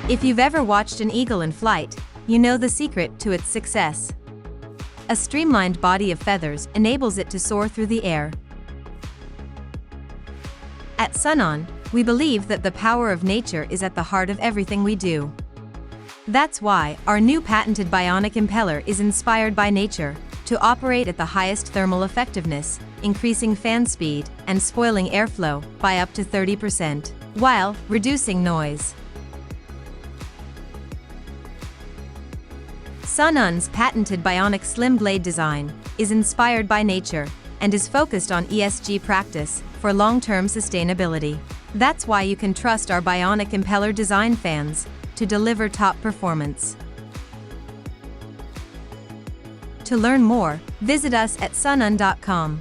If you've ever watched an eagle in flight, you know the secret to its success. A streamlined body of feathers enables it to soar through the air. At Sunon, we believe that the power of nature is at the heart of everything we do. That's why our new patented bionic impeller is inspired by nature to operate at the highest thermal effectiveness, increasing fan speed and spoiling airflow by up to 30%, while reducing noise. Sunon's patented bionic slim blade design is inspired by nature and is focused on ESG practice for long-term sustainability. That's why you can trust our bionic impeller design fans to deliver top performance. To learn more, visit us at sunon.com.